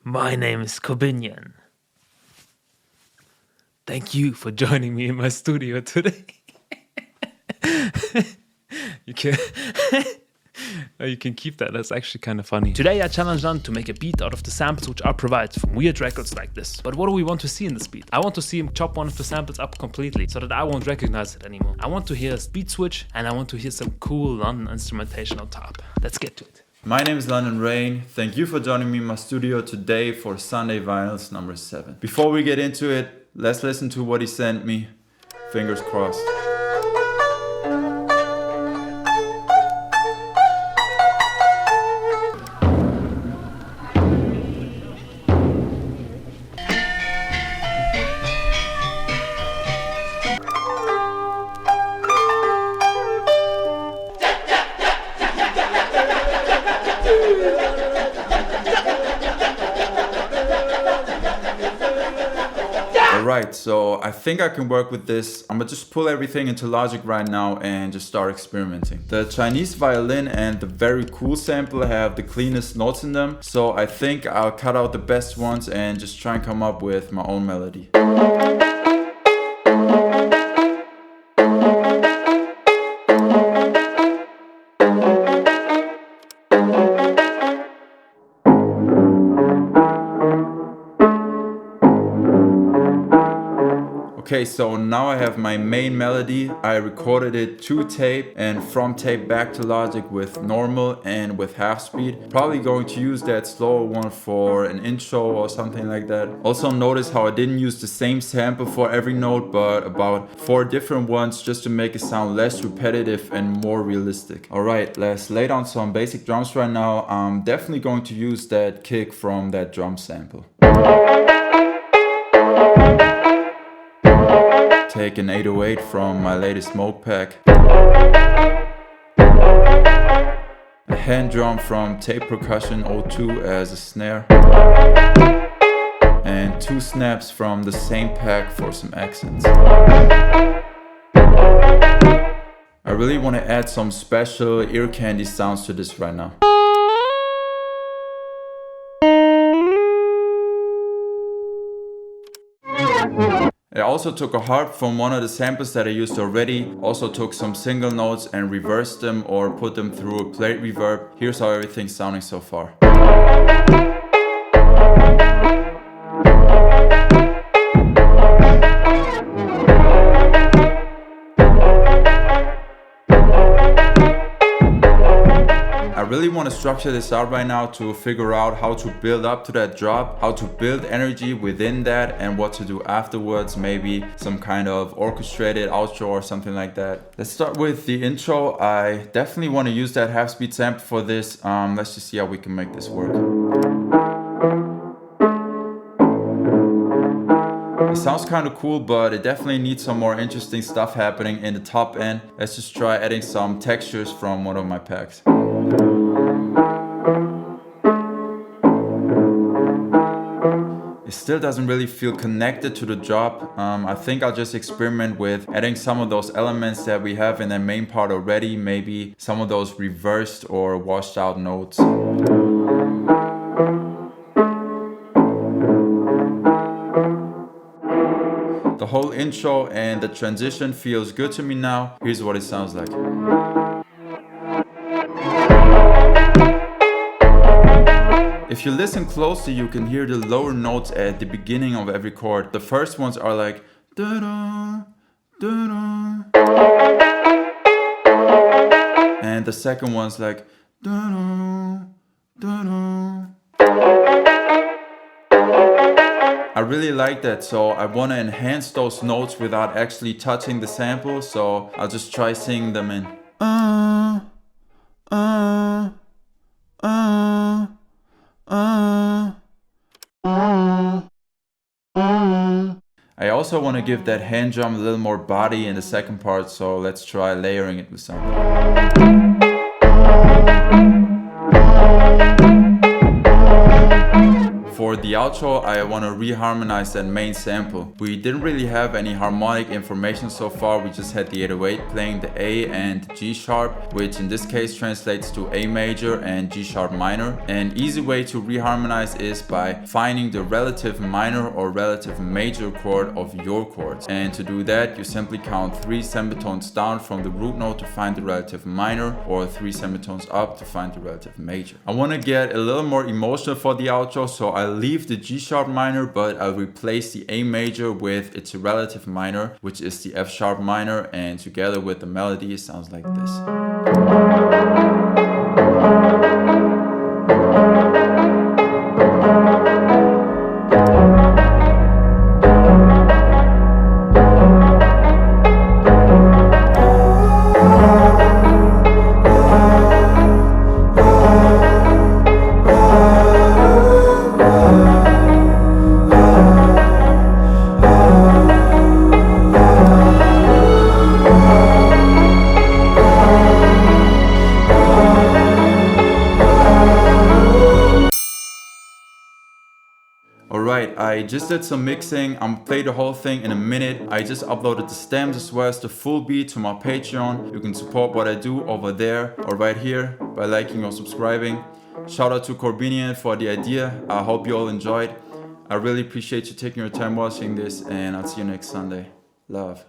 My name is Korbinian. Thank you for joining me in my studio today. You can you can keep that, that's actually kind of funny. Today I challenged Nan to make a beat out of the samples which are provided from weird records like this. But what do we want to see in this beat? I want to see him chop one of the samples up completely so that I won't recognize it anymore. I want to hear a beat switch and I want to hear some cool London instrumentation on top. Let's get to it. My name is London Rain. Thank you for joining me in my studio today for Sunday Vinyls number 7. Before we get into it, let's listen to what he sent me. Fingers crossed. Alright, so I think I can work with this. I'm gonna just pull everything into Logic right now and just start experimenting. The Chinese violin and the very cool sample have the cleanest notes in them, so I think I'll cut out the best ones and just try and come up with my own melody. Okay, so now I have my main melody. I recorded it to tape and from tape back to Logic with normal and with half speed. Probably going to use that slower one for an intro or something like that. Also notice how I didn't use the same sample for every note, but about 4 different ones just to make it sound less repetitive and more realistic. Alright, let's lay down some basic drums right now. I'm definitely going to use that kick from that drum sample. Take an 808 from my latest smoke pack. A hand drum from Tape Percussion 02 as a snare. And 2 snaps from the same pack for some accents. I really want to add some special ear candy sounds to this right now. I also took a harp from one of the samples that I used already, also took some single notes and reversed them or put them through a plate reverb. Here's how everything's sounding so far. I really want to structure this out right now to figure out how to build up to that drop, how to build energy within that and what to do afterwards, maybe some kind of orchestrated outro or something like that. Let's start with the intro. I definitely want to use that half speed sample for this. Let's just see how we can make this work. It sounds kind of cool, but it definitely needs some more interesting stuff happening in the top end. Let's just try adding some textures from one of my packs. It still doesn't really feel connected to the drop. I think I'll just experiment with adding some of those elements that we have in the main part already, maybe some of those reversed or washed out notes. The whole intro and the transition feels good to me now. Here's what it sounds like. If you listen closely, you can hear the lower notes at the beginning of every chord. The first ones are like da-da, da-da. And the second one's like da-da, da-da. I really like that, so I want to enhance those notes without actually touching the sample, so I'll just try singing them in. I also want to give that hand drum a little more body in the second part, so let's try layering it with something. For the the outro, I want to reharmonize that main sample. We didn't really have any harmonic information so far. We just had the 808 playing the A and G sharp, which in this case translates to A major and G sharp minor. An easy way to reharmonize is by finding the relative minor or relative major chord of your chords. And to do that, you simply count 3 semitones down from the root note to find the relative minor, or 3 semitones up to find the relative major. I want to get a little more emotional for the outro, so I'll leave the G sharp minor, but I'll replace the A major with its relative minor, which is the F sharp minor, and together with the melody it sounds like this. Alright, I just did some mixing. I'm gonna play the whole thing in a minute. I just uploaded the stems as well as the full beat to my Patreon. You can support what I do over there or right here by liking or subscribing. Shout out to Korbinian for the idea. I hope you all enjoyed. I really appreciate you taking your time watching this, and I'll see you next Sunday. Love.